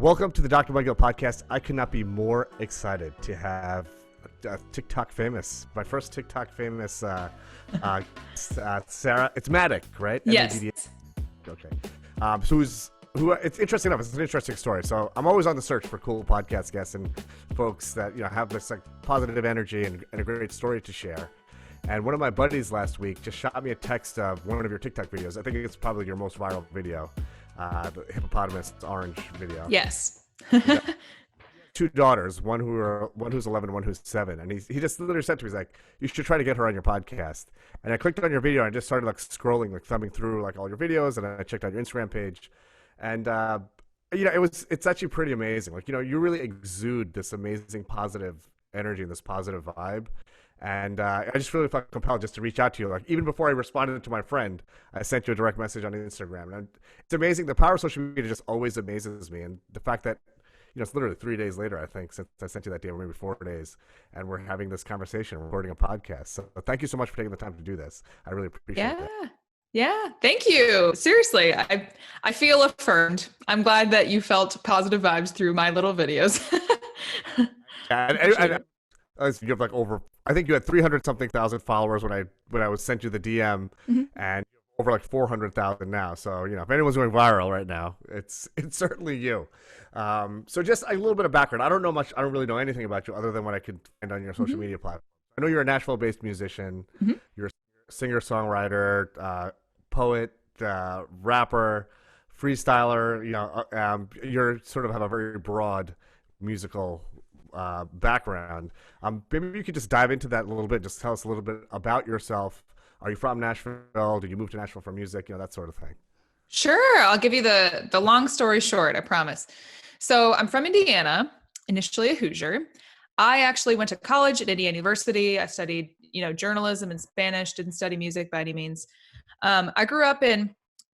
Welcome to the Dr. Mudgil podcast. I could not be more excited to have TikTok famous, my first TikTok famous, Sarah. It's Maddack, right? Yes. Okay. It's interesting enough. It's an interesting story. So I'm always on the search for cool podcast guests and folks that have this positive energy and a great story to share. And one of my buddies last week just shot me a text of one of your TikTok videos. I think it's probably your most viral video, the Hippopotamus Orange video. Yes. Two daughters, one who's 11, one who's 7, and he just literally said to me, he's like, "You should try to get her on your podcast." And I clicked on your video and I just started scrolling, thumbing through all your videos, and I checked out your Instagram page, and it's actually pretty amazing. You really exude this amazing positive energy and this positive vibe. And I just really felt compelled just to reach out to you. Even before I responded to my friend, I sent you a direct message on Instagram. And it's amazing. The power of social media just always amazes me. And the fact that, it's literally 3 days later, I think, since I sent you that day, or maybe 4 days, and we're having this conversation, recording a podcast. So thank you so much for taking the time to do this. I really appreciate it. Yeah. Thank you. Seriously. I feel affirmed. I'm glad that you felt positive vibes through my little videos. And you have I think you had 300 something thousand followers when I sent you the DM, Mm-hmm. and over 400,000 now. So if anyone's going viral right now, it's certainly you. So just a little bit of background. I don't know much. I don't really know anything about you other than what I could find on your social media platform. I know you're a Nashville-based musician. Mm-hmm. You're a singer-songwriter, poet, rapper, freestyler. You're sort of have a very broad musical background. Maybe you could just dive into that a little bit. Just tell us a little bit about yourself. Are you from Nashville? Did you move to Nashville for music? That sort of thing. Sure. I'll give you the long story short, I promise. So I'm from Indiana, initially a Hoosier. I actually went to college at Indiana University. I studied, journalism and Spanish, didn't study music by any means. I grew up in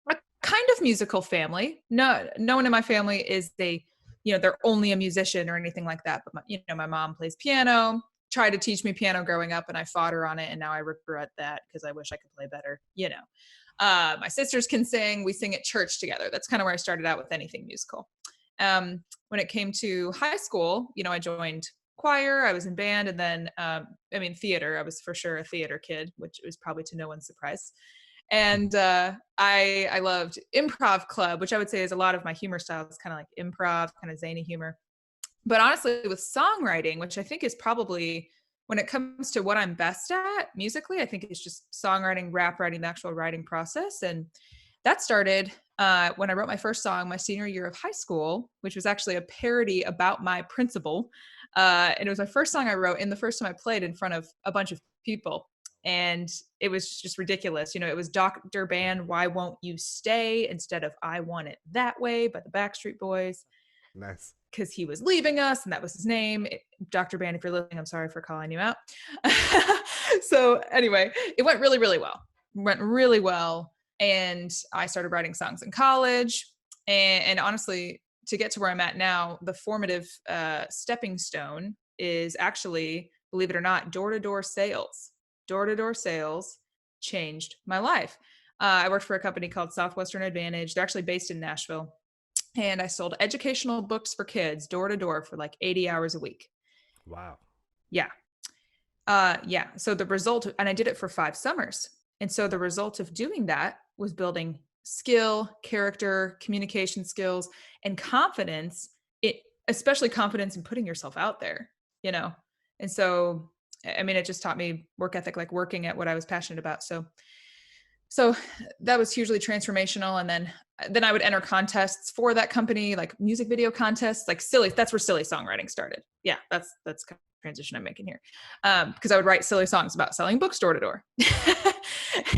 a kind of musical family. No one in my family is they're only a musician or anything like that. But my mom plays piano, tried to teach me piano growing up, and I fought her on it. And now I regret that because I wish I could play better. My sisters can sing. We sing at church together. That's kind of where I started out with anything musical. When it came to high school, I joined choir, I was in band, and then, theater. I was for sure a theater kid, which was probably to no one's surprise. And I loved improv club, which I would say is a lot of my humor style is kind of like improv, kind of zany humor. But honestly, with songwriting, which I think is probably, when it comes to what I'm best at musically, I think it's just songwriting, rap writing, the actual writing process. And that started when I wrote my first song my senior year of high school, which was actually a parody about my principal. And it was my first song I wrote, and the first time I played in front of a bunch of people. And it was just ridiculous. It was Dr. Band, Why Won't You Stay, instead of I Want It That Way by the Backstreet Boys. Nice. Because he was leaving us, and that was his name. Dr. Band, if you're listening, I'm sorry for calling you out. So anyway, it went really, really well. And I started writing songs in college. And honestly, to get to where I'm at now, the formative stepping stone is actually, believe it or not, door-to-door sales. Door-to-door sales changed my life. I worked for a company called Southwestern Advantage. They're actually based in Nashville. And I sold educational books for kids door to door for 80 hours a week. Wow. Yeah. So the result, and I did it for 5 summers. And so the result of doing that was building skill, character, communication skills, and confidence, especially confidence in putting yourself out there, And so, it just taught me work ethic, working at what I was passionate about. So that was hugely transformational. And then I would enter contests for that company, like music video contests, silly. That's where silly songwriting started. Yeah, that's kind of transition I'm making here. Because I would write silly songs about selling books door to door.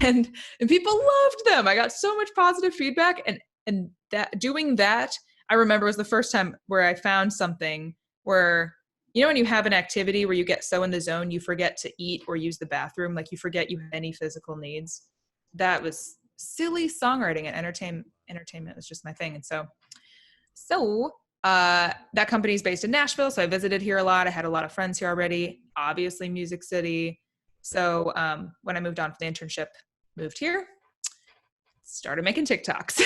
And people loved them. I got so much positive feedback. And that doing that, I remember, was the first time where I found something where, when you have an activity where you get so in the zone, you forget to eat or use the bathroom, you forget you have any physical needs. That was silly songwriting, and entertainment was just my thing. And so that company is based in Nashville. So I visited here a lot. I had a lot of friends here already, obviously Music City. So when I moved on for the internship, moved here, started making TikToks.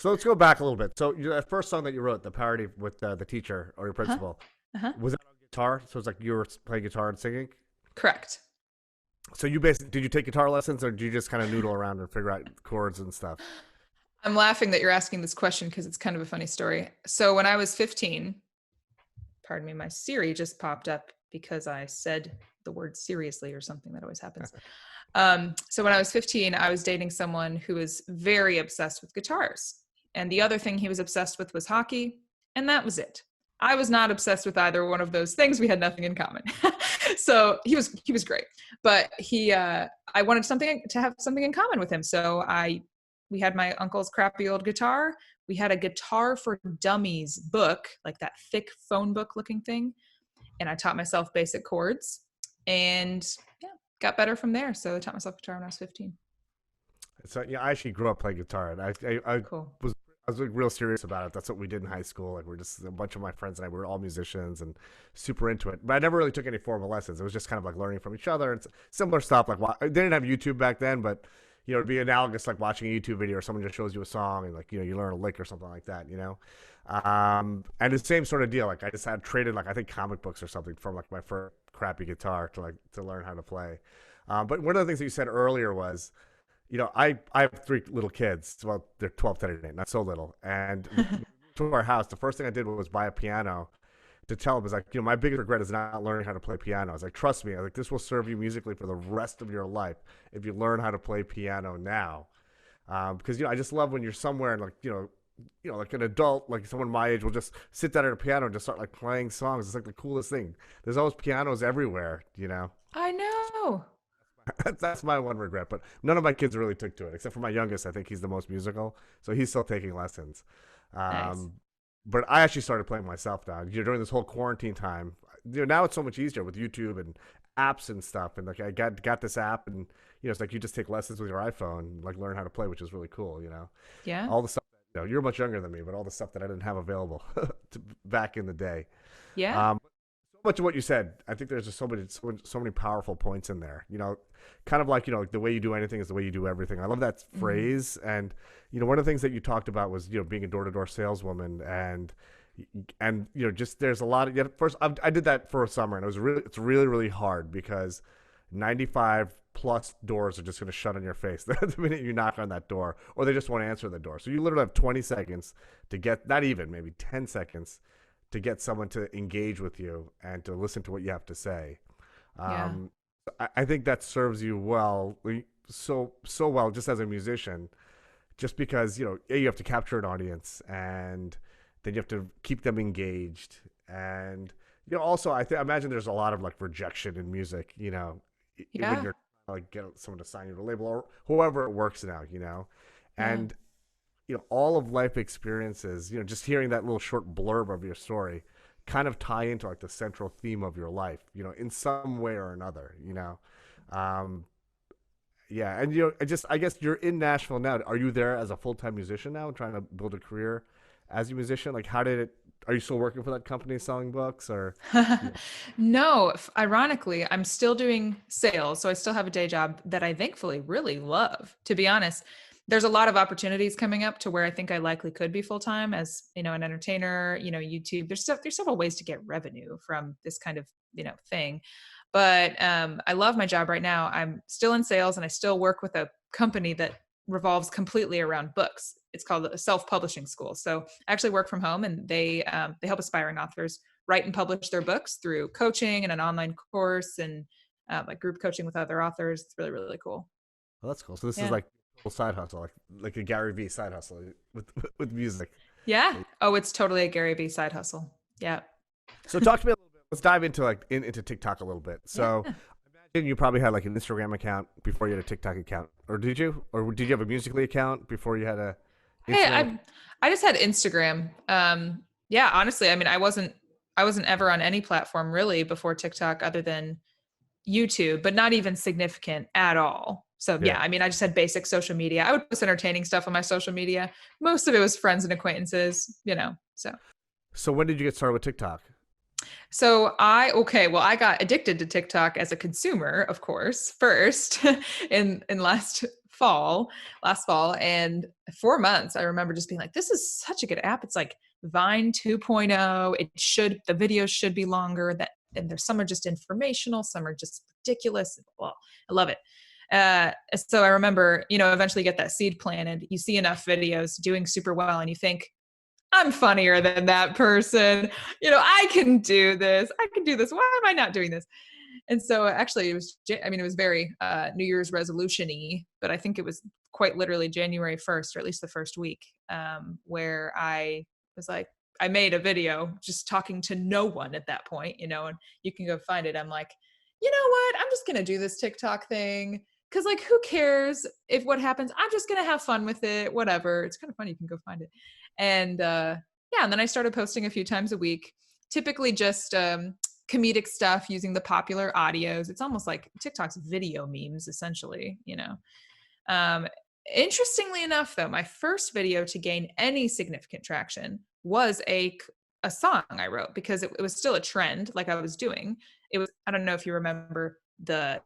So let's go back a little bit. So that first song that you wrote, the parody with the teacher or your Uh-huh. principal, Uh-huh. was that on guitar? So it's like you were playing guitar and singing. Correct. So you basically did you take guitar lessons or did you just kind of noodle around and figure out chords and stuff? I'm laughing that you're asking this question because it's kind of a funny story. So when I was 15, pardon me, my Siri just popped up because I said the word seriously or something that always happens. So when I was 15, I was dating someone who was very obsessed with guitars. And the other thing he was obsessed with was hockey. And that was it. I was not obsessed with either one of those things. We had nothing in common. So he was great. But I wanted something to have something in common with him. So we had my uncle's crappy old guitar. We had a Guitar for Dummies book, like that thick phone book looking thing. And I taught myself basic chords and yeah, got better from there. So I taught myself guitar when I was 15. So yeah, I actually grew up playing guitar, and Cool. was I was like real serious about it. That's what we did in high school. Like we're just a bunch of my friends and I we were all musicians and super into it. But I never really took any formal lessons. It was just kind of like learning from each other and similar stuff. Like they didn't have YouTube back then, but it'd be analogous like watching a YouTube video or someone just shows you a song and like you learn a lick or something like that. And the same sort of deal. Like I just had traded like I think comic books or something from like my first crappy guitar to learn how to play. But one of the things that you said earlier was I have three little kids. Well, they're 12, 10, and 8, not so little. And to our house, the first thing I did was buy a piano to tell them is like, my biggest regret is not learning how to play piano. I was like, trust me, this will serve you musically for the rest of your life if you learn how to play piano now. Because I just love when you're somewhere and like an adult, like someone my age will just sit down at a piano and just start like playing songs. It's like the coolest thing. There's always pianos everywhere. I know. That's my one regret, but none of my kids really took to it, except for my youngest. I think he's the most musical, so he's still taking lessons. Nice. But I actually started playing myself now. During this whole quarantine time, now it's so much easier with YouTube and apps and stuff. And like I got this app, and it's like you just take lessons with your iPhone, like learn how to play, which is really cool. Yeah. All the stuff. You're much younger than me, but all the stuff that I didn't have available back in the day. Yeah. So much of what you said, I think there's just so many powerful points in there. Kind of like the way you do anything is the way you do everything. I love that Mhm. phrase. And one of the things that you talked about was being a door-to-door saleswoman and just there's a lot of first I did that for a summer and it's really really hard because 95 plus doors are just going to shut on your face the minute you knock on that door, or they just won't answer the door. So you literally have 20 seconds to get, not even, maybe 10 seconds to get someone to engage with you and to listen to what you have to say. Yeah. um, I think that serves you well, so well, just as a musician, just because you have to capture an audience, and then you have to keep them engaged, and also I imagine there's a lot of like rejection in music, when Yeah. you're like get someone to sign you to a label or whoever it works now, Yeah. and all of life experiences, just hearing that little short blurb of your story kind of tie into like the central theme of your life, in some way or another. Um, yeah, and I guess you're in Nashville now. Are you there as a full time musician now, trying to build a career as a musician? Like, how did it? Are you still working for that company selling books, or? You know, No, ironically, I'm still doing sales. So I still have a day job that I thankfully really love. To be honest, there's a lot of opportunities coming up to where I think I likely could be full time as, an entertainer, YouTube. There's several ways to get revenue from this kind of, thing. But I love my job right now. I'm still in sales and I still work with a company that revolves completely around books. It's called a self-publishing school. So I actually work from home, and they help aspiring authors write and publish their books through coaching and an online course and like group coaching with other authors. It's really, really cool. well, that's cool. So this is Yeah. like a total side hustle, like a Gary Vee side hustle with with music. Yeah. Oh, it's totally a Gary Vee side hustle. Yeah. So talk to me a little bit. Let's dive into into TikTok a little bit. So Yeah. imagine you probably had like an Instagram account before you had a TikTok account, or did you? Or did you have a Musically account before you had a Hey, Instagram account? I just had Instagram. Yeah, honestly, I mean, I wasn't ever on any platform really before TikTok other than YouTube, but not even significant at all. So Yeah. yeah, I mean, I just had basic social media. I would post entertaining stuff on my social media. Most of it was friends and acquaintances. So when did you get started with TikTok? Okay, well, I got addicted to TikTok as a consumer, of course, first in last last fall, and 4 months. I remember just being like, this is such a good app. It's like Vine 2.0. The videos should be longer. And there's some are just informational, some are just ridiculous. Well, I love it. So I remember, eventually get that seed planted. You see enough videos doing super well, and you think, I'm funnier than that person. I can do this. I can do this. Why am I not doing this? And so actually it was very New Year's resolution-y, but I think it was quite literally January 1st, or at least the first week, where I was like, I made a video just talking to no one at that point, and you can go find it. I'm like, you know what? I'm just going to do this TikTok thing. Cause like, who cares if what happens? I'm just going to have fun with it. Whatever. It's kind of fun. You can go find it. And and then I started posting a few times a week, typically just comedic stuff using the popular audios. It's almost like TikTok's video memes, essentially, Interestingly enough, though, my first video to gain any significant traction was a song I wrote, because it was still a trend, like I was doing. It was, I don't know if you remember the,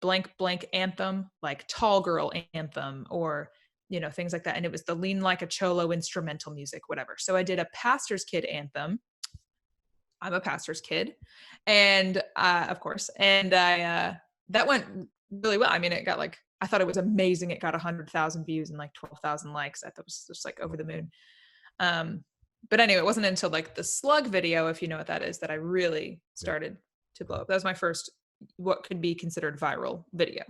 blank blank anthem, like Tall Girl anthem, or things like that. And it was the Lean Like a Cholo instrumental music, whatever. So I did a pastor's kid anthem. I'm a pastor's kid, and of course, and that went really well. I mean, it got like, I thought it was amazing. It got 100,000 views and like 12,000 likes. I thought it was just like over the moon. But anyway, it wasn't until like the slug video, if you know what that is, that I really started to blow up. That was my first, what could be considered viral video.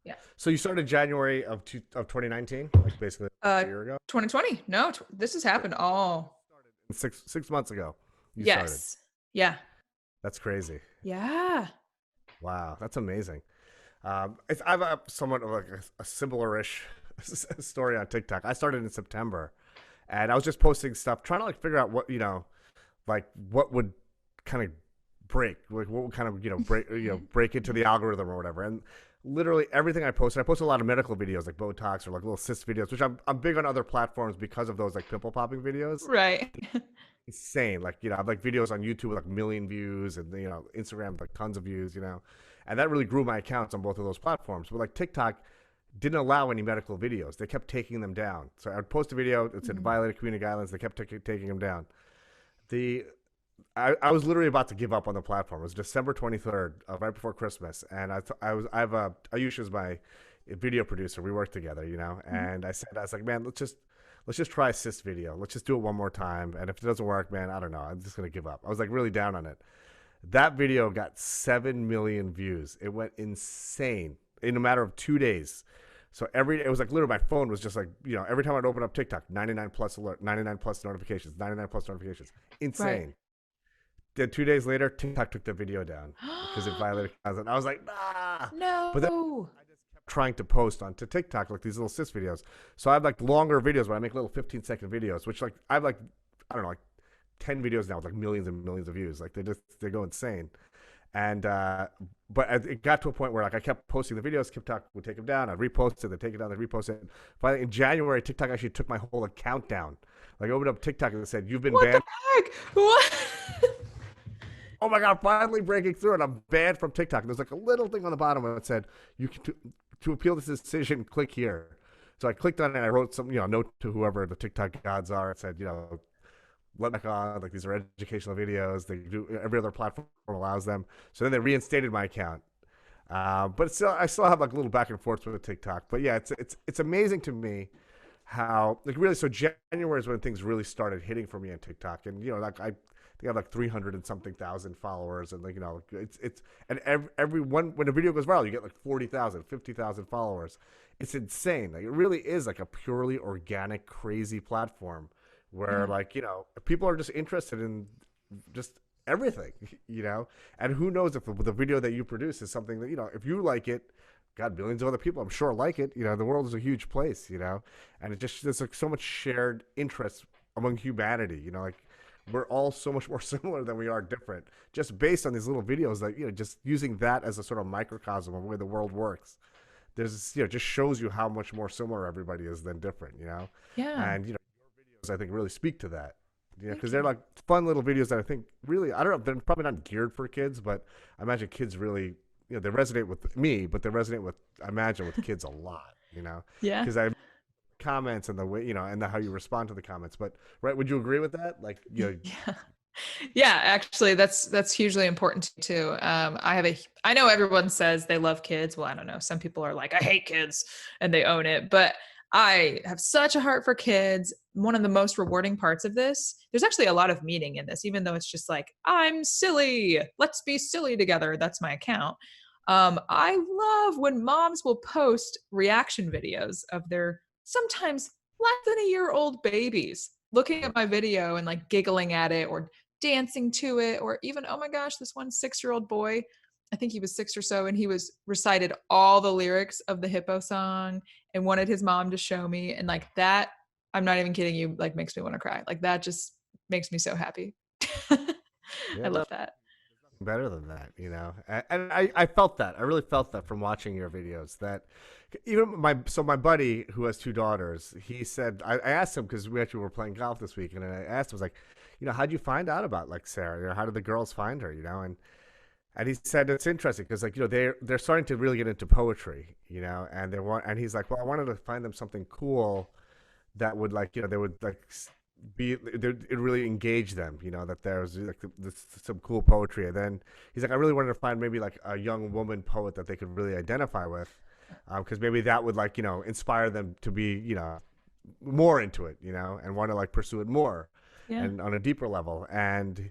Yeah. So you started January of 2019, like basically a year ago. 2020. No, this has happened all 6 months ago. Yes. Started. Yeah. That's crazy. Yeah. Wow, that's amazing. I've somewhat of like a similar-ish story on TikTok. I started in September, and I was just posting stuff, trying to like figure out what like what would kind of break, like what would kind of break into the algorithm or whatever. And literally everything I posted a lot of medical videos, like Botox or like little cyst videos, which I'm big on other platforms because of those like pimple popping videos. Right. Insane. Like, I have like videos on YouTube with like 1 million views, and Instagram with like tons of views, and that really grew my accounts on both of those platforms. But like TikTok didn't allow any medical videos. They kept taking them down. So I would post a video, it said violated community guidelines. They kept taking them down. I was literally about to give up on the platform. It was December 23rd, right before Christmas, and Ayush is my video producer. We work together, and I was like, man, let's just try a cyst video. Let's just do it one more time. And if it doesn't work, man, I don't know. I'm just going to give up. I was like really down on it. That video got 7 million views. It went insane in a matter of 2 days. So it was like literally my phone was just like, every time I'd open up TikTok, 99 plus alert, 99 plus notifications, 99 plus notifications. Insane. Right. Then 2 days later, TikTok took the video down because it violated content. I was like, nah. No. But then I just kept trying to post onto TikTok like these little cyst videos. So I have like longer videos where I make little 15-second videos, which like I have like, I don't know, like 10 videos now with like millions and millions of views. Like they go insane. And but it got to a point where like I kept posting the videos, TikTok would take them down, I'd repost it, they'd take it down, they'd repost it. Finally in January, TikTok actually took my whole account down. Like I opened up TikTok and it said, you've been banned. What the heck? What? Oh my God, finally breaking through, and I'm banned from TikTok. There's like a little thing on the bottom where it said, you can to appeal this decision, click here. So I clicked on it and I wrote some, note to whoever the TikTok gods are. It said, let back on, like these are educational videos. They do, every other platform allows them. So then they reinstated my account. But I still have like a little back and forth with TikTok. But yeah, it's amazing to me how like really. So January is when things really started hitting for me on TikTok, and like I think I have like 300 and something thousand followers, and like it's and every one when a video goes viral, you get like 40,000, 50,000 followers. It's insane. Like it really is like a purely organic, crazy platform where like people are just interested in just everything, and who knows if the video that you produce is something that if you like it, God, millions of other people I'm sure like it. The world is a huge place, and it just there's like so much shared interest among humanity. Like we're all so much more similar than we are different, just based on these little videos that just using that as a sort of microcosm of the way the world works. There's just shows you how much more similar everybody is than different. Yeah. And I think really speak to that, because they're like fun little videos that I think really, I don't know, they're probably not geared for kids, but I imagine kids really, they resonate with me, but they resonate with, I imagine, with kids a lot. you know, Yeah. because I comments and the way, and how you respond to the comments. But right, would you agree with that? Like, Yeah. Yeah, actually, that's hugely important too. I know everyone says they love kids. Well, I don't know. Some people are like, I hate kids, and they own it. But I have such a heart for kids. One of the most rewarding parts of this, there's actually a lot of meaning in this, even though it's just like, I'm silly. Let's be silly together. That's my account. I love when moms will post reaction videos of their sometimes less than a year old babies looking at my video and like giggling at it or dancing to it, or even, oh my gosh, this one 6-year old boy, I think he was 6 or so, and he was recited all the lyrics of the Hippo song and wanted his mom to show me. And like that, I'm not even kidding you, like makes me want to cry. Like that just makes me so happy. I yeah, no, love that. better than that, and I felt that. I really felt that from watching your videos. That even my buddy who has two daughters, he said, I asked him because we actually were playing golf this week, and I asked him, I was like, how'd you find out about like Sarah? How did the girls find her? And he said it's interesting because like they're starting to really get into poetry, and and he's like, well, I wanted to find them something cool that would like they would like it really engage them, that there's like some cool poetry. And then he's like, I really wanted to find maybe like a young woman poet that they could really identify with, because maybe that would like inspire them to be more into it, and want to like pursue it more Yeah. and on a deeper level. And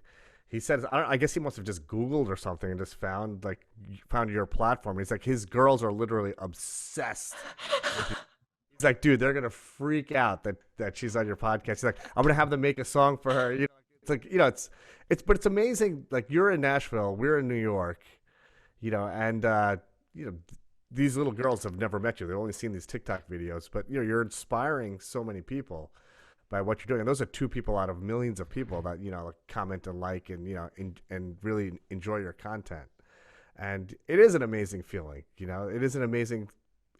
he said, I guess he must have just Googled or something and just found your platform. He's like, his girls are literally obsessed with you. He's like, dude, they're gonna freak out that she's on your podcast. He's like, I'm gonna have them make a song for her. It's like, but it's amazing. Like, you're in Nashville, we're in New York, and you know, these little girls have never met you. They've only seen these TikTok videos, but you're inspiring so many people by what you're doing. And those are two people out of millions of people that like comment and like and and really enjoy your content. And it is an amazing feeling. It is an amazing.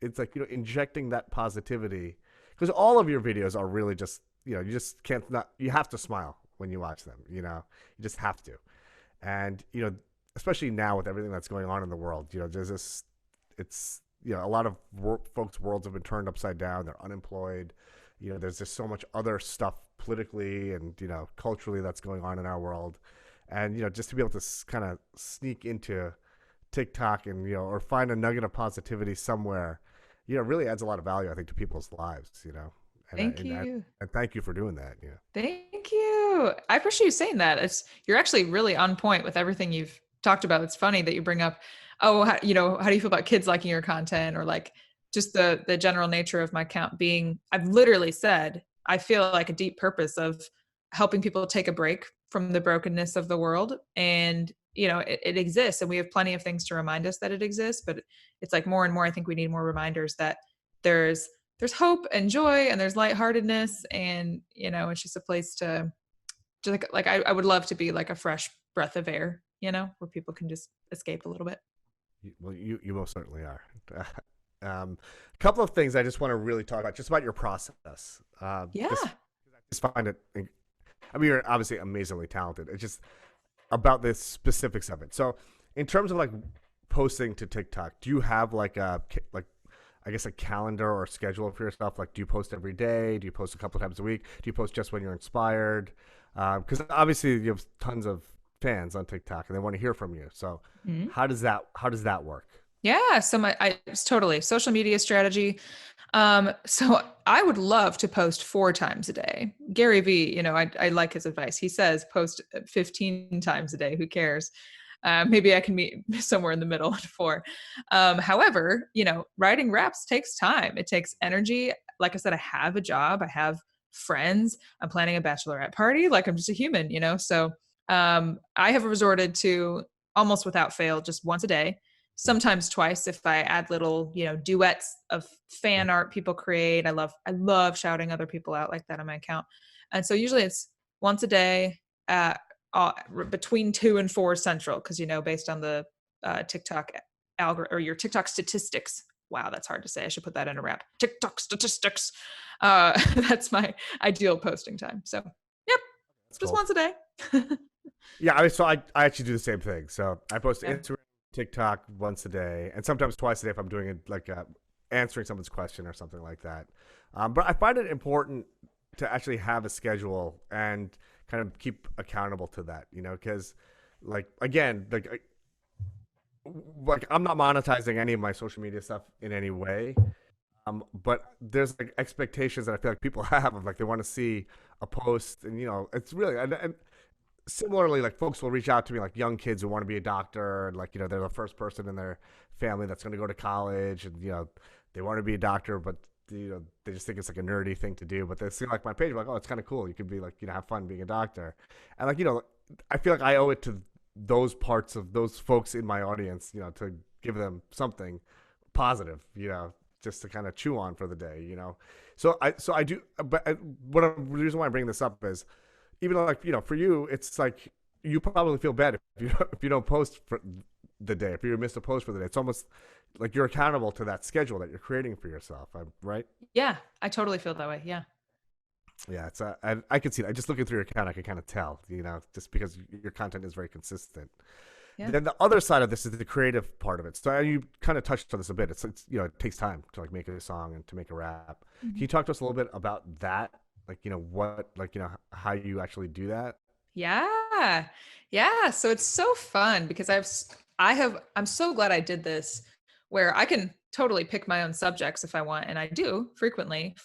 It's like injecting that positivity, because all of your videos are really just you just can't not you have to smile when you watch them. You just have to. And especially now with everything that's going on in the world, there's this. It's a lot of folks' worlds have been turned upside down. They're unemployed. There's just so much other stuff politically and culturally that's going on in our world, and just to be able to kind of sneak into TikTok and or find a nugget of positivity somewhere, really adds a lot of value, I think, to people's lives. And Thank you. and thank you for doing that. Thank you. I appreciate you saying that. You're actually really on point with everything you've talked about. It's funny that you bring up, oh, how do you feel about kids liking your content, or like just the general nature of my account being, I've literally said, I feel like a deep purpose of helping people take a break from the brokenness of the world. And, it exists, and we have plenty of things to remind us that it exists, but it's like more and more, I think we need more reminders that there's hope and joy and there's lightheartedness, and, it's just a place to like I would love to be like a fresh breath of air, where people can just escape a little bit. Well, you most certainly are. A couple of things I just want to really talk about, just about your process. Yeah. I just find it. I mean, you're obviously amazingly talented. It's just about the specifics of it. So, in terms of like posting to TikTok, do you have like I guess a calendar or a schedule for yourself? Like, do you post every day? Do you post a couple of times a week? Do you post just when you're inspired? Because obviously you have tons of fans on TikTok and they want to hear from you. So, how does that work? Yeah. So it's totally social media strategy. So I would love to post 4 times a day. Gary V, I like his advice. He says post 15 times a day. Who cares? Maybe I can meet somewhere in the middle at 4. However, writing raps takes time. It takes energy. Like I said, I have a job. I have friends. I'm planning a bachelorette party. Like, I'm just a human, So I have resorted to, almost without fail, just once a day, sometimes twice if I add little, duets of fan art people create. I love shouting other people out like that on my account. And so usually it's once a day at between 2 and 4 central, because based on the TikTok algorithm or your TikTok statistics. Wow, that's hard to say. I should put that in a rap. TikTok statistics. That's my ideal posting time. So yep, That's just cool. once a day. Yeah, I actually do the same thing. So I post to Instagram, TikTok once a day, and sometimes twice a day if I'm doing it like answering someone's question or something like that. But I find it important to actually have a schedule and kind of keep accountable to that, because like again, like I'm not monetizing any of my social media stuff in any way. But there's like expectations that I feel like people have of like they want to see a post, and it's really and similarly, like folks will reach out to me, like young kids who want to be a doctor, and like they're the first person in their family that's going to go to college, and they want to be a doctor, but they just think it's like a nerdy thing to do. But they see like my page, like, oh, it's kind of cool. You could be like have fun being a doctor, and like I feel like I owe it to those parts of those folks in my audience, to give them something positive, just to kind of chew on for the day. So I do, but the reason why I bring this up is even like for you, it's like you probably feel bad if you don't post for the day, if you miss a post for the day. It's almost like you're accountable to that schedule that you're creating for yourself. Right? Yeah, I totally feel that way. Yeah. Yeah, it's I can see that. Just looking through your account, I can kind of tell, just because your content is very consistent. Yeah. Then the other side of this is the creative part of it. So you kind of touched on this a bit. It's it takes time to like make a song and to make a rap. Mm-hmm. Can you talk to us a little bit about that? Like what how you actually do that? Yeah. Yeah. So it's so fun because I'm so glad I did this where I can totally pick my own subjects if I want. And I do frequently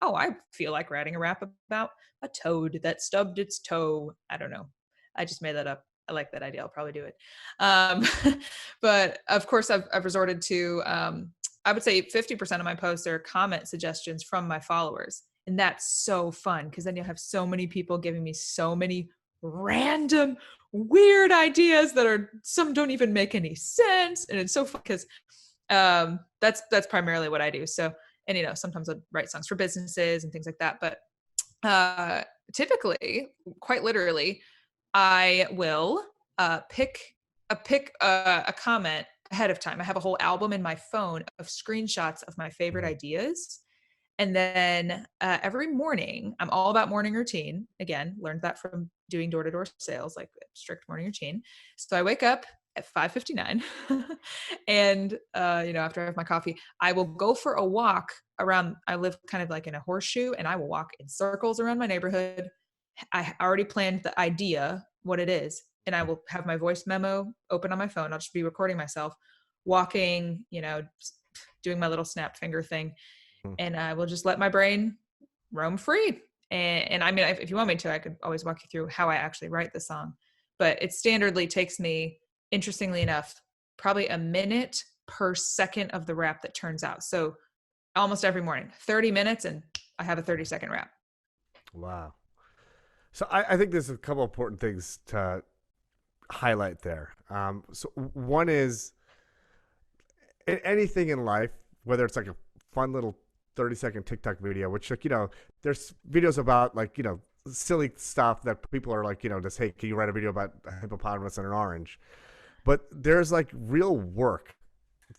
I feel like writing a rap about a toad that stubbed its toe. I don't know. I just made that up. I like that idea. I'll probably do it. But of course I've resorted to, I would say 50% of my posts are comment suggestions from my followers. And that's so fun because then you'll have so many people giving me so many random weird ideas that some don't even make any sense. And it's so fun because that's primarily what I do. So, and sometimes I write songs for businesses and things like that. But typically, quite literally, I will pick a comment ahead of time. I have a whole album in my phone of screenshots of my favorite ideas. And then every morning, I'm all about morning routine. Again, learned that from doing door-to-door sales, like strict morning routine. So I wake up at 5:59 and after I have my coffee, I will go for a walk around. I live kind of like in a horseshoe, and I will walk in circles around my neighborhood. I already planned the idea, what it is, and I will have my voice memo open on my phone. I'll just be recording myself walking, doing my little snap finger thing. And I will just let my brain roam free. And I mean, if you want me to, I could always walk you through how I actually write the song. But it standardly takes me, interestingly enough, probably a minute per second of the rap that turns out. So almost every morning, 30 minutes, and I have a 30-second rap. Wow. So I think there's a couple of important things to highlight there. So one is anything in life, whether it's like a fun little 30-second TikTok video, which like, there's videos about like, silly stuff that people are like, just, hey, can you write a video about a hippopotamus and an orange? But there's like real work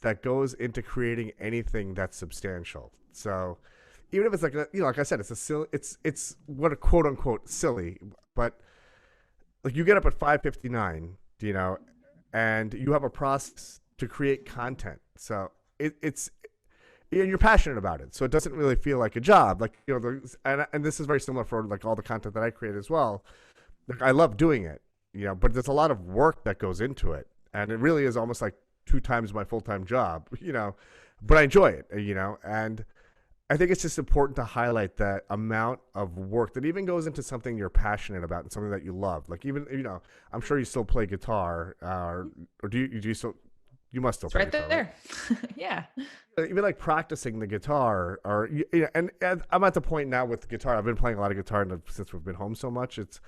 that goes into creating anything that's substantial. So even if it's like, like I said, it's a silly, it's what a quote unquote silly, but like you get up at 5:59, and you have a process to create content. So it's and you're passionate about it, so it doesn't really feel like a job. Like and this is very similar for like all the content that I create as well. Like I love doing it, but there's a lot of work that goes into it, and it really is almost like 2 times my full-time job, But I enjoy it, and I think it's just important to highlight that amount of work that even goes into something you're passionate about and something that you love. Like even I'm sure you still play guitar, or do you still? You must still It's play right guitar, there. right? Yeah. Even like practicing the guitar, or and I'm at the point now with the guitar. I've been playing a lot of guitar since we've been home so much. It's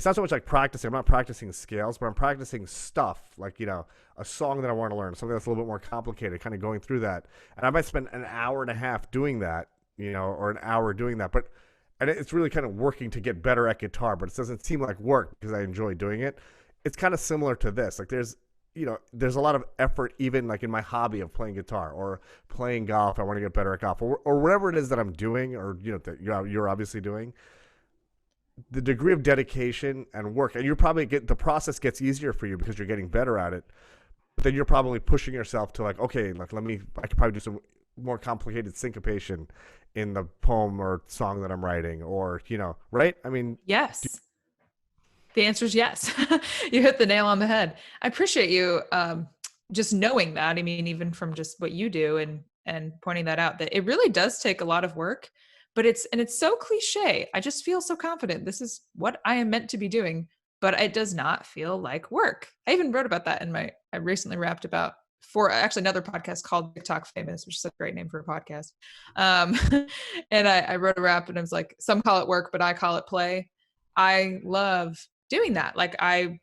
not so much like practicing. I'm not practicing scales, but I'm practicing stuff like a song that I want to learn, something that's a little bit more complicated. Kind of going through that, and I might spend an hour and a half doing that, or an hour doing that. And it's really kind of working to get better at guitar, but it doesn't seem like work because I enjoy doing it. It's kind of similar to this. Like there's a lot of effort even like in my hobby of playing guitar or playing golf. I want to get better at golf or whatever it is that I'm doing, or that you're obviously doing. The degree of dedication and work, and you probably the process gets easier for you because you're getting better at it. But then you're probably pushing yourself to like, okay, like I could probably do some more complicated syncopation in the poem or song that I'm writing, or right? I mean, Yes. The answer is yes. You hit the nail on the head. I appreciate you just knowing that. I mean, even from just what you do and pointing that out, that it really does take a lot of work, but it's so cliche. I just feel so confident. This is what I am meant to be doing, but it does not feel like work. I even wrote about that I recently rapped about for actually another podcast called TikTok Famous, which is a great name for a podcast. Um, and I wrote a rap and I was like, some call it work, but I call it play. I love doing that. Like I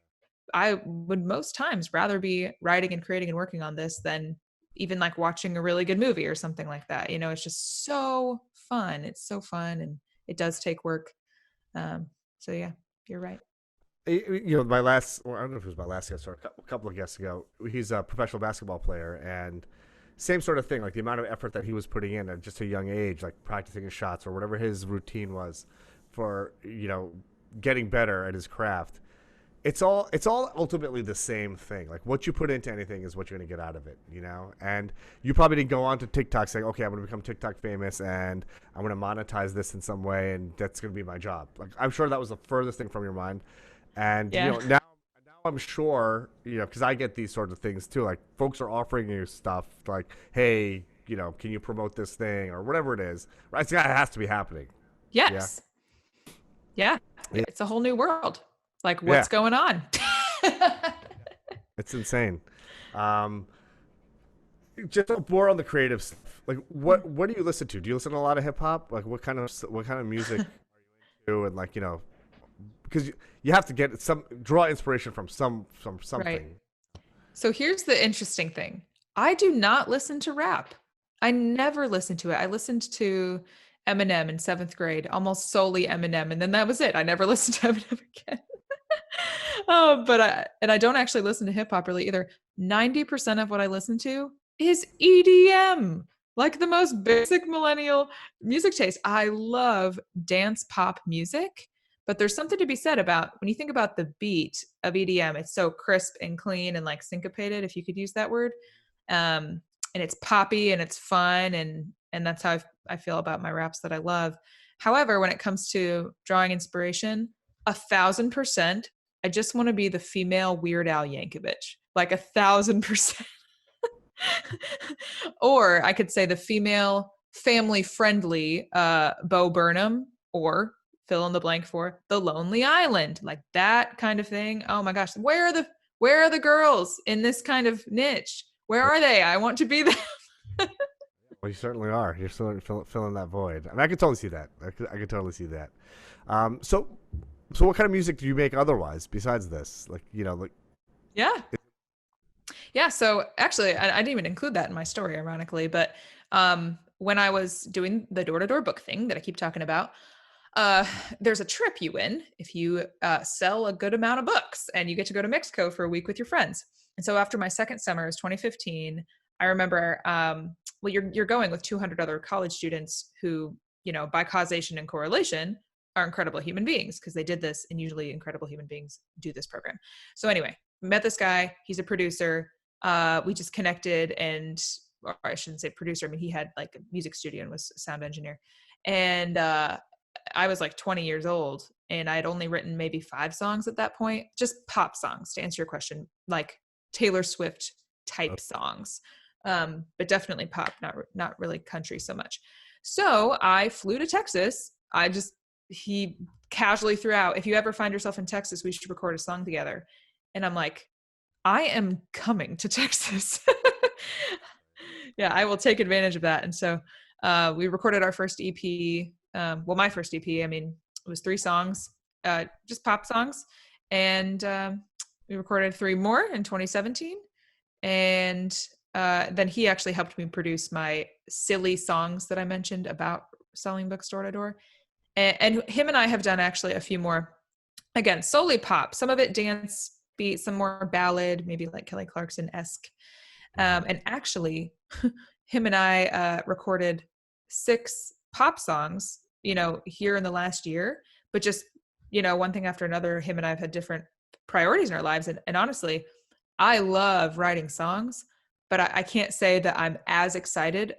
would most times rather be writing and creating and working on this than even like watching a really good movie or something like that. It's just so fun. It's so fun and it does take work. So yeah, you're right. my last, or I don't know if it was my last guest or a couple of guests ago, he's a professional basketball player, and same sort of thing, like the amount of effort that he was putting in at just a young age, like practicing his shots or whatever his routine was for, getting better at his craft. It's all ultimately the same thing. Like what you put into anything is what you're going to get out of it. And you probably didn't go on to TikTok saying, okay, I'm going to become TikTok famous and I'm going to monetize this in some way and that's going to be my job. Like I'm sure that was the furthest thing from your mind. And Yeah. now I'm sure, because I get these sorts of things too. Like folks are offering you stuff like, hey, can you promote this thing or whatever it is? Right? So it has to be happening. Yeah. Yes. Yeah. Yeah. It's a whole new world. Like Yeah. what's going on? It's insane. Um, just more on the creative stuff. Like, Yeah. what do you listen to? Do you listen to a lot of hip hop? Like, what kind of music do? And like, because you have to get draw inspiration from Right. something. So here's the interesting thing. I do not listen to rap. I never listened to it. I listened to Eminem in seventh grade, almost solely Eminem, and then that was it. I never listened to Eminem again. I don't actually listen to hip hop really either. 90% of what I listen to is EDM, like the most basic millennial music taste. I love dance pop music, but there's something to be said about when you think about the beat of EDM, it's so crisp and clean and like syncopated, if you could use that word. And it's poppy and it's fun and that's how I feel about my raps that I love. However, when it comes to drawing inspiration, 1,000%, I just want to be the female Weird Al Yankovic, like 1,000%. Or I could say the female family friendly Bo Burnham, or fill in the blank for the Lonely Island, like that kind of thing. Oh my gosh, where are the girls in this kind of niche? Where are they? I want to be them. Well, you certainly are. You're still filling that void. I mean, I could totally see that. I could totally see that. So, what kind of music do you make otherwise besides this? Like, like. Yeah. Yeah. So actually, I didn't even include that in my story, ironically. But when I was doing the door to door book thing that I keep talking about, there's a trip you win if you sell a good amount of books and you get to go to Mexico for a week with your friends. And so after my second summer, it was 2015, I remember, well, you're going with 200 other college students who, by causation and correlation, are incredible human beings because they did this, and usually incredible human beings do this program. So anyway, met this guy. He's a producer. We just connected, and or I shouldn't say producer. I mean, he had like a music studio and was a sound engineer. And I was like 20 years old, and I had only written maybe 5 songs at that point, just pop songs to answer your question, like Taylor Swift type songs, but definitely pop, not really country so much. So I flew to Texas. He casually threw out, if you ever find yourself in Texas, we should record a song together. And I'm like, I am coming to Texas. Yeah, I will take advantage of that. And so we recorded our first EP. Well, my first EP, I mean, it was 3 songs, just pop songs. And we recorded 3 more in 2017. And then he actually helped me produce my silly songs that I mentioned about selling books door to door. And him and I have done actually a few more, again, solely pop, some of it dance beat, some more ballad, maybe like Kelly Clarkson-esque. And actually, him and I recorded 6 pop songs, here in the last year, but just, one thing after another, him and I have had different priorities in our lives. And honestly, I love writing songs, but I can't say that I'm as excited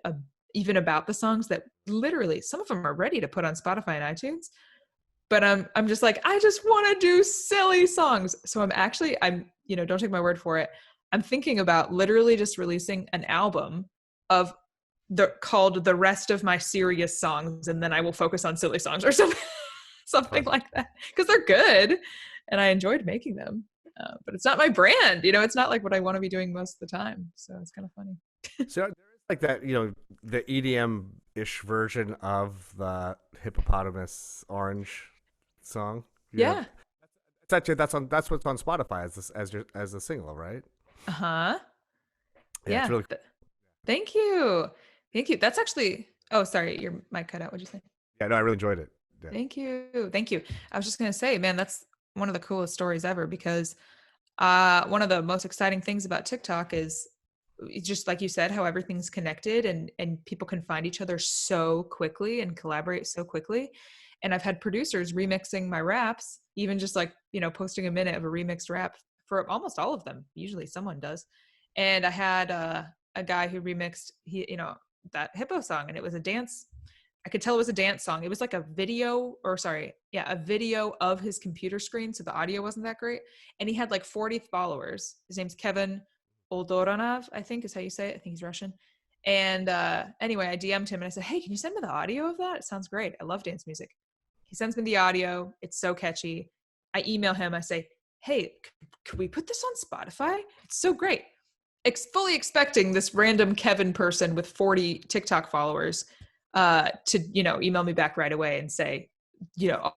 even about the songs that literally some of them are ready to put on Spotify and iTunes. But I'm just like, I just want to do silly songs. So I'm, don't take my word for it. I'm thinking about literally just releasing an album of called The Rest of My Serious Songs, and then I will focus on silly songs or something, something like that. Because they're good and I enjoyed making them. But it's not my brand, it's not like what I want to be doing most of the time. So it's kind of funny. So there is like that, the EDM-ish version of the Hippopotamus Orange song. Yeah. It's actually that's what's on Spotify as a single, right? Uh-huh. Yeah. It's really cool. Thank you. Thank you. That's actually, oh, sorry, your mic cut out. What'd you say? Yeah, no, I really enjoyed it. Yeah. Thank you. Thank you. I was just going to say, man, that's one of the coolest stories ever, because one of the most exciting things about TikTok is just like you said, how everything's connected and people can find each other so quickly and collaborate so quickly. And I've had producers remixing my raps, even just like, posting a minute of a remixed rap for almost all of them. Usually someone does. And I had a guy who remixed, that Hippo song, and it was a dance. I could tell it was a dance song. It was like a video of his computer screen. So the audio wasn't that great. And he had like 40 followers. His name's Kevin Oldoranov, I think is how you say it. I think he's Russian. And anyway, I DM'd him and I said, hey, can you send me the audio of that? It sounds great. I love dance music. He sends me the audio. It's so catchy. I email him. I say, hey, could we put this on Spotify? It's so great. Fully expecting this random Kevin person with 40 TikTok followers to, email me back right away and say,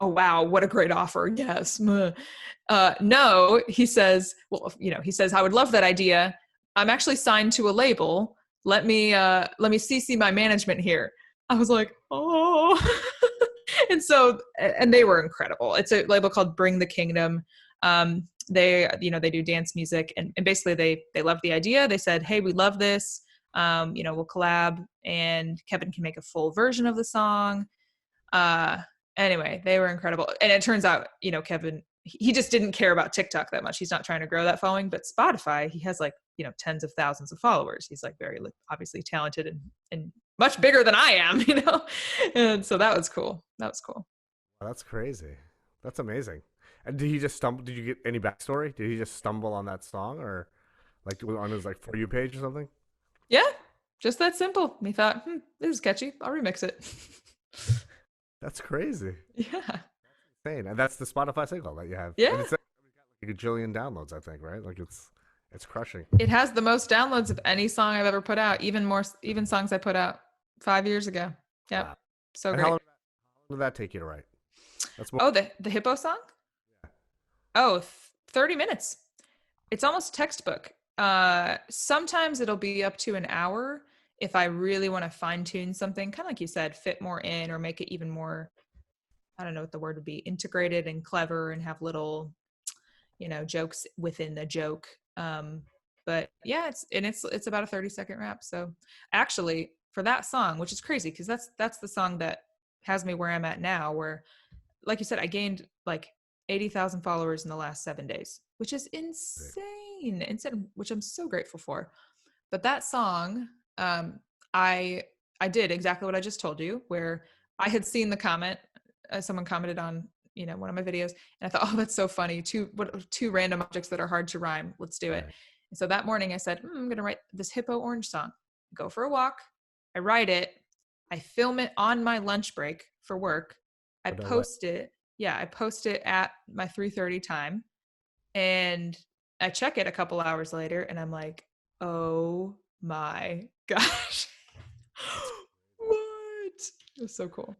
oh, wow, what a great offer. Yes. No, he says, I would love that idea. I'm actually signed to a label. Let me CC my management here. I was like, oh. And they were incredible. It's a label called Bring the Kingdom. They do dance music, and basically they loved the idea. They said, hey, we love this. We'll collab, and Kevin can make a full version of the song. Anyway, they were incredible. And it turns out, Kevin, he just didn't care about TikTok that much. He's not trying to grow that following, but Spotify, he has like, tens of thousands of followers. He's like very obviously talented and much bigger than I am, And so that was cool. Wow, that's crazy. That's amazing. And did he just stumble? Did you get any backstory? Did he just stumble on that song, or like on his For You page or something? Yeah, just that simple. And he thought, this is catchy. I'll remix it. That's crazy. Yeah. Insane. And that's the Spotify single that you have. Yeah. And it's like a gajillion downloads, I think, right? Like it's crushing. It has the most downloads of any song I've ever put out, even songs I put out 5 years ago. Yeah. Wow. So great. How long did that take you to write? The Hippo song? Yeah. Oh, 30 minutes. It's almost textbook. Sometimes it'll be up to an hour if I really want to fine tune something, kind of like you said, fit more in or make it even more, I don't know what the word would be, integrated and clever and have little, jokes within the joke. But yeah, it's about a 30-second rap. So actually for that song, which is crazy because that's the song that has me where I'm at now, where, like you said, I gained like 80,000 followers in the last 7 days, which is insane, which I'm so grateful for. But that song, I did exactly what I just told you, where I had seen the comment, someone commented on, one of my videos, and I thought, oh, that's so funny. Two random objects that are hard to rhyme. Let's do it. Right. And so that morning I said, I'm going to write this Hippo Orange song. Go for a walk. I write it. I film it on my lunch break for work. I post it. Yeah, I post it at my 3:30 time, and I check it a couple hours later, and I'm like, oh my gosh. What? It was so cool.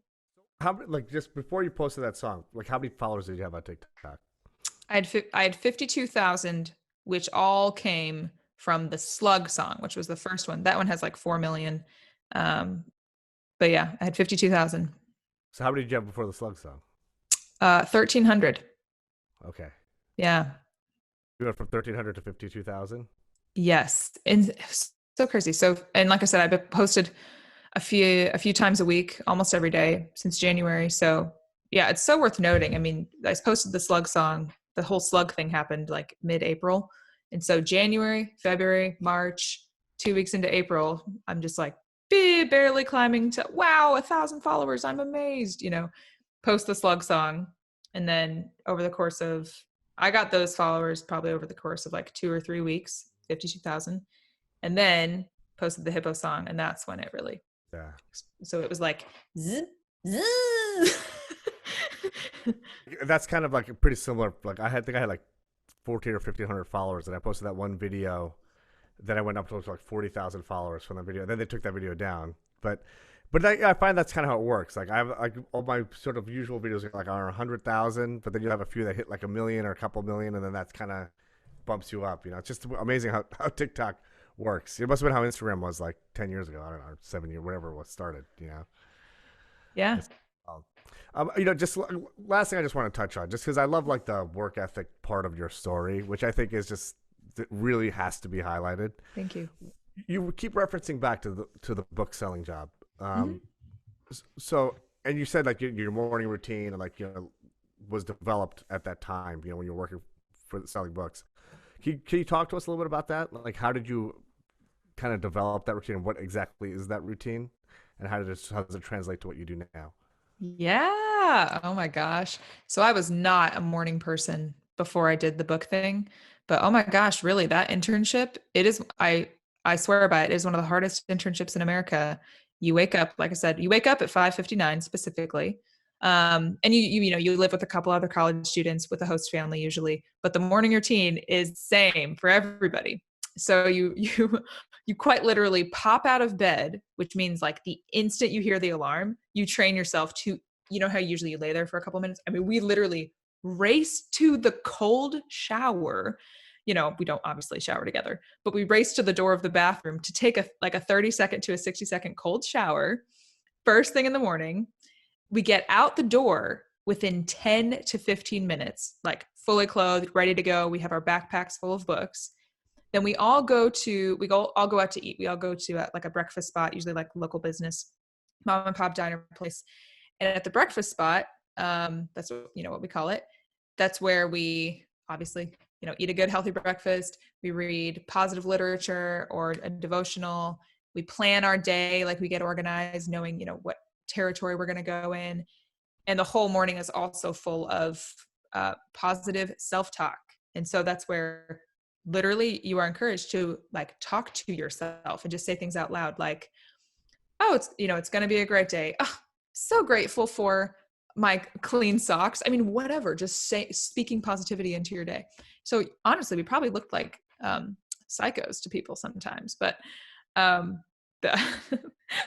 How, just before you posted that song, how many followers did you have on TikTok? I had 52,000, which all came from the Slug song, which was the first one. That one has like 4 million. But yeah, I had 52,000. So how many did you have before the Slug song? 1,300. Okay. Yeah. You went from 1,300 to 52,000? Yes. And so crazy. So, and like I said, I've posted a few times a week, almost every day since January. So yeah, it's so worth noting. I mean, I posted the Slug song, the whole Slug thing happened like mid-April. And so January, February, March, 2 weeks into April, I'm just like barely climbing to, wow, 1,000 followers. I'm amazed, post the slug song. And then over the course of, I got those followers probably over the course of like 2 or 3 weeks, 52,000. And then posted the hippo song. And that's when it really, Yeah. so it was like, zzz, zzz. That's kind of like pretty similar. Like think I had like 14 or 1,500 followers, and I posted that one video. Then I went up to like 40,000 followers from that video. Then they took that video down. But I find that's kind of how it works. Like I have like all my sort of usual videos like are 100,000, but then you have a few that hit like 1 million or a couple million, and then that's kind of bumps you up. It's just amazing how TikTok works. It must have been how Instagram was like 10 years ago. I don't know, 7 years, whatever it was started. Yeah. Just last thing I just want to touch on, just because I love like the work ethic part of your story, which I think is just that really has to be highlighted. Thank you. You keep referencing back to the book selling job. Mm-hmm. So, and you said like your morning routine and like was developed at that time. When you're working for selling books. Can you talk to us a little bit about that? Like, how did you kind of develop that routine? And what exactly is that routine? And how does it translate to what you do now? Yeah. Oh my gosh. So I was not a morning person before I did the book thing, but oh my gosh, really that internship, I swear by it, is one of the hardest internships in America. You wake up, like I said, you wake up at 5:59 specifically. And you live with a couple other college students with a host family usually, but the morning routine is the same for everybody. So you quite literally pop out of bed, which means like the instant you hear the alarm, you train yourself to, how usually you lay there for a couple of minutes. I mean, we literally race to the cold shower. We don't obviously shower together, but we race to the door of the bathroom to take a 30-second to a 60-second cold shower first thing in the morning. We get out the door within 10 to 15 minutes, like fully clothed, ready to go. We have our backpacks full of books. Then we all go out to eat. We all go to like a breakfast spot, usually like local business, mom and pop diner place. And at the breakfast spot, that's what we call it. That's where we obviously, eat a good healthy breakfast. We read positive literature or a devotional. We plan our day, like we get organized, knowing, what territory we're going to go in. And the whole morning is also full of positive self-talk. And so that's where literally you are encouraged to like talk to yourself and just say things out loud like, oh, it's going to be a great day. Oh, so grateful for my clean socks. I mean, whatever, just speaking positivity into your day. So honestly, we probably looked like psychos to people sometimes, but the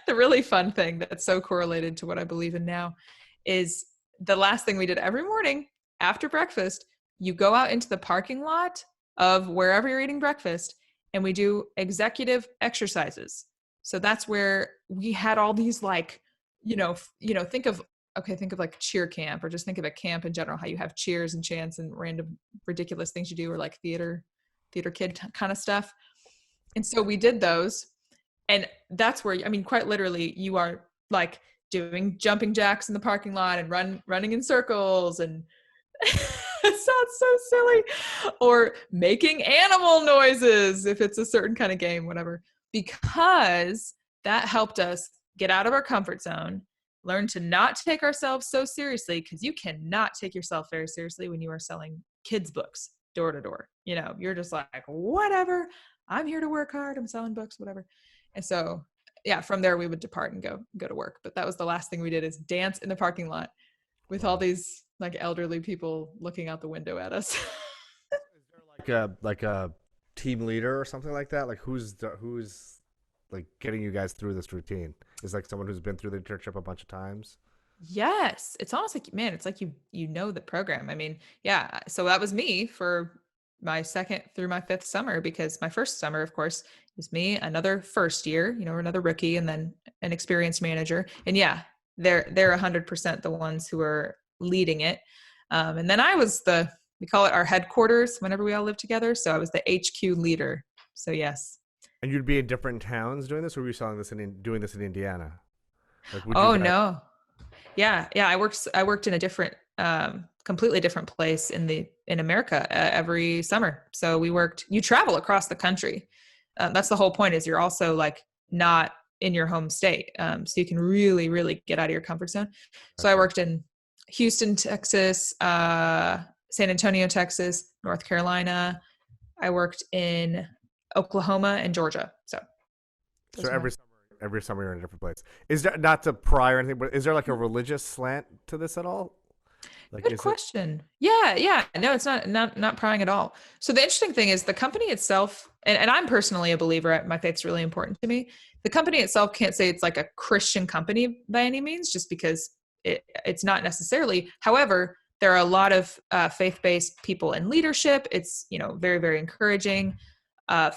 really fun thing that's so correlated to what I believe in now is the last thing we did every morning after breakfast. You go out into the parking lot of wherever you're eating breakfast and we do executive exercises. So that's where we had all these like, think of like cheer camp or just think of a camp in general, how you have cheers and chants and random ridiculous things you do or like theater kid kind of stuff. And so we did those. And that's where, quite literally you are like doing jumping jacks in the parking lot and running in circles and it sounds so silly, or making animal noises if it's a certain kind of game, whatever, because that helped us get out of our comfort zone, learn to not take ourselves so seriously, because you cannot take yourself very seriously when you are selling kids' books door to door. You're just like, whatever, I'm here to work hard, I'm selling books, whatever. And so, yeah, from there we would depart and go to work. But that was the last thing we did, is dance in the parking lot with all these like elderly people looking out the window at us. Is there like a team leader or something like that? Like who's like getting you guys through this routine? Is like someone who's been through the internship a bunch of times? Yes. It's almost like, man, it's like you know the program. I mean, yeah. So that was me for my second through my fifth summer, because my first summer, of course, was me, another first year, another rookie, and then an experienced manager. And yeah, they're 100% the ones who are leading it. And then I was we call it our headquarters whenever we all live together. So I was the HQ leader. So yes. And you'd be in different towns doing this, or were you selling this doing this in Indiana? Like, No. Yeah. I worked in a different, completely different place in America every summer. So you travel across the country. That's the whole point, is you're also like not in your home state. So you can really, really get out of your comfort zone. So I Gotcha. worked in Houston, Texas, San Antonio, Texas, North Carolina. I worked in Oklahoma and Georgia. So So those are my. every summer you're in a different place. Is there, not to pry or anything, but is there like a religious slant to this at all? Like, Good is it? question. Yeah, yeah. No, it's not prying at all. So the interesting thing is the company itself, and I'm personally a believer, my faith's really important to me. The company itself can't say it's like a Christian company by any means, just because it's not necessarily. However, there are a lot of faith-based people in leadership. It's, very, very encouraging,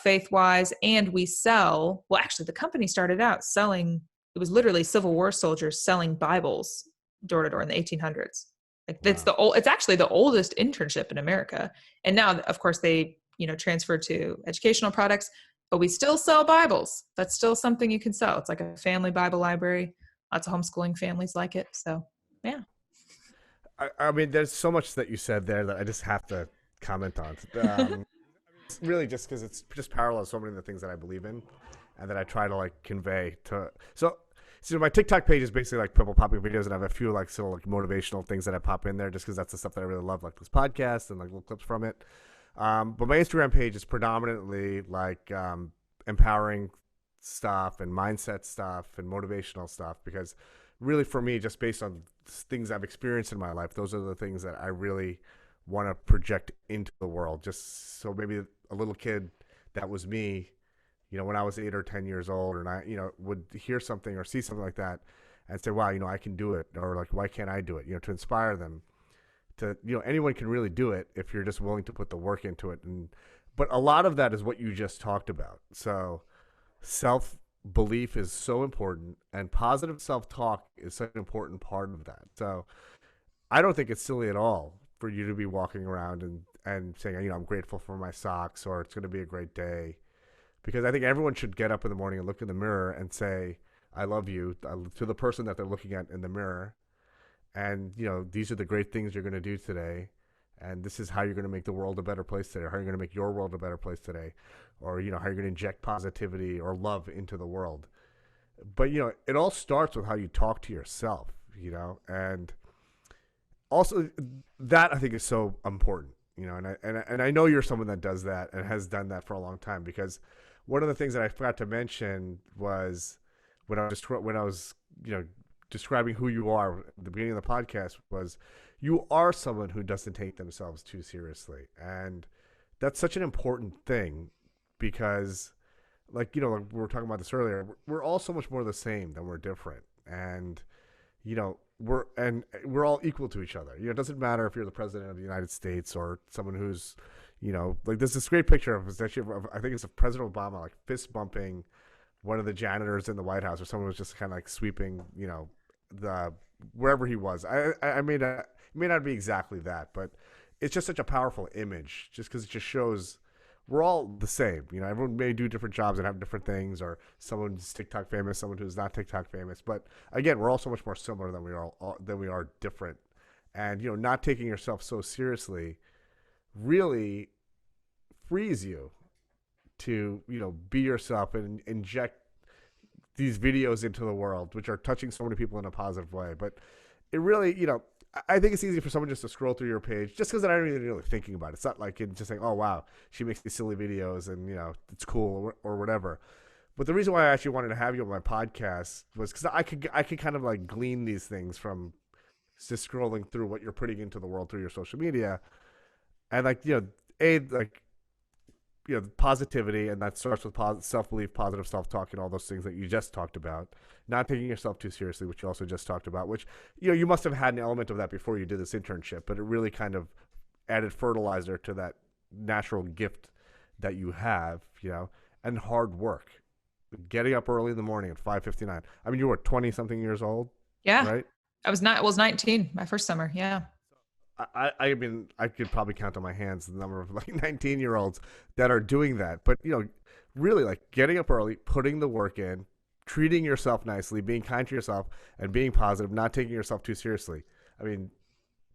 faith-wise. And we sell, well, actually the company started out selling, it was literally Civil War soldiers selling Bibles door to door in the 1800s. Like Wow. it's actually the oldest internship in America. And now, of course, they, transferred to educational products, but we still sell Bibles. That's still something you can sell. It's like a family Bible library. Lots of homeschooling families like it. So yeah. I mean, there's so much that you said there that I just have to comment on. It's really just because it's just parallels so many of the things that I believe in, and that I try to like convey to. So my TikTok page is basically like people popping videos, and I have a few like sort of like motivational things that I pop in there, just because that's the stuff that I really love, like this podcast and like little clips from it. But my Instagram page is predominantly like empowering stuff and mindset stuff and motivational stuff, because really for me, just based on things I've experienced in my life, those are the things that I really want to project into the world. Just so maybe a little kid that was me, when I was 8 or 10 years old, and I, would hear something or see something like that and say, wow, I can do it. Or like, why can't I do it? To inspire them to, anyone can really do it if you're just willing to put the work into it. But a lot of that is what you just talked about. So self belief is so important, and positive self talk is such an important part of that. So I don't think it's silly at all for you to be walking around and saying, I'm grateful for my socks, or it's going to be a great day. Because I think everyone should get up in the morning and look in the mirror and say, I love you to the person that they're looking at in the mirror. And, these are the great things you're going to do today. And this is how you're going to make the world a better place today, or how you're going to make your world a better place today, or, how you're going to inject positivity or love into the world. But, it all starts with how you talk to yourself, and also that I think is so important, and I know you're someone that does that and has done that for a long time, because one of the things that I forgot to mention was when I was describing who you are at the beginning of the podcast, was you are someone who doesn't take themselves too seriously, and that's such an important thing, because like we were talking about this earlier, we're all so much more the same than we're different, and we're all equal to each other. It doesn't matter if you're the president of the United States or someone who's, like there's this great picture of, I think it's of President Obama like fist bumping one of the janitors in the White House, or someone was just kind of like sweeping, the wherever he was. I mean, it may not be exactly that, but it's just such a powerful image, just because it just shows we're all the same. Everyone may do different jobs and have different things, or someone's TikTok famous, someone who's not TikTok famous. But again, we're all so much more similar than we are different. And not taking yourself so seriously really frees you to be yourself and inject these videos into the world, which are touching so many people in a positive way. But it really, I think it's easy for someone just to scroll through your page, just because they're not even really thinking about it. It's not like just saying, oh, wow, she makes these silly videos and, it's cool or whatever. But the reason why I actually wanted to have you on my podcast was because I could kind of like glean these things from just scrolling through what you're putting into the world through your social media. And like, like, positivity, and that starts with self-belief, positive self-talk, and all those things that you just talked about. Not taking yourself too seriously, which you also just talked about, which, you must have had an element of that before you did this internship, but it really kind of added fertilizer to that natural gift that you have, and hard work. Getting up early in the morning at 5:59. I mean, you were 20 something years old, Yeah. right? I was 19 my first summer. Yeah. I mean, I could probably count on my hands the number of like 19-year-olds that are doing that. But, really like getting up early, putting the work in, treating yourself nicely, being kind to yourself, and being positive, not taking yourself too seriously. I mean,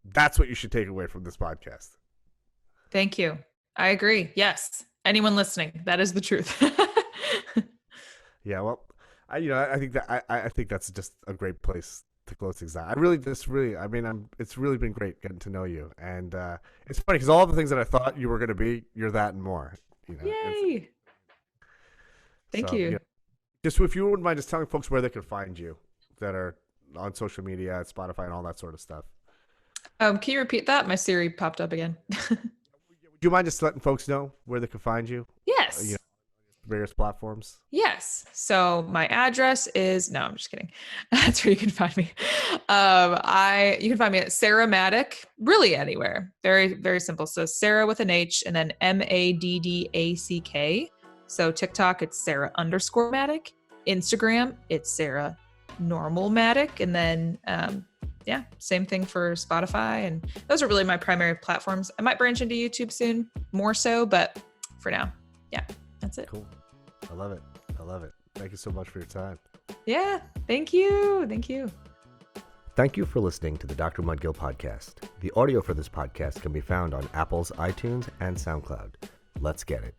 that's what you should take away from this podcast. Thank you. I agree. Yes. Anyone listening, that is the truth. Yeah, well, I think that I think that's just a great place to close things out. I mean, it's really been great getting to know you, and it's funny because all the things that I thought you were going to be, you're that and more. Yay! Thank So you. just if you wouldn't mind just telling folks where they can find you, that are on social media, at Spotify, and all that sort of stuff. Can you repeat that? My Siri popped up again. Would you mind just letting folks know where they can find you? Yes. Various platforms. Yes. So my address is no, I'm just kidding. That's where you can find me. You can find me at Sarah Maddack, really anywhere. Very, very simple. So Sarah with an H and then Maddack. So TikTok, it's Sarah _ Maddack. Instagram, it's Sarah normal Maddack. And then same thing for Spotify. And those are really my primary platforms. I might branch into YouTube soon, more so, but for now, yeah, that's it. Cool. I love it. Thank you so much for your time. Yeah, thank you. Thank you for listening to the Dr. Mudgil podcast. The audio for this podcast can be found on Apple's iTunes and SoundCloud. Let's get it.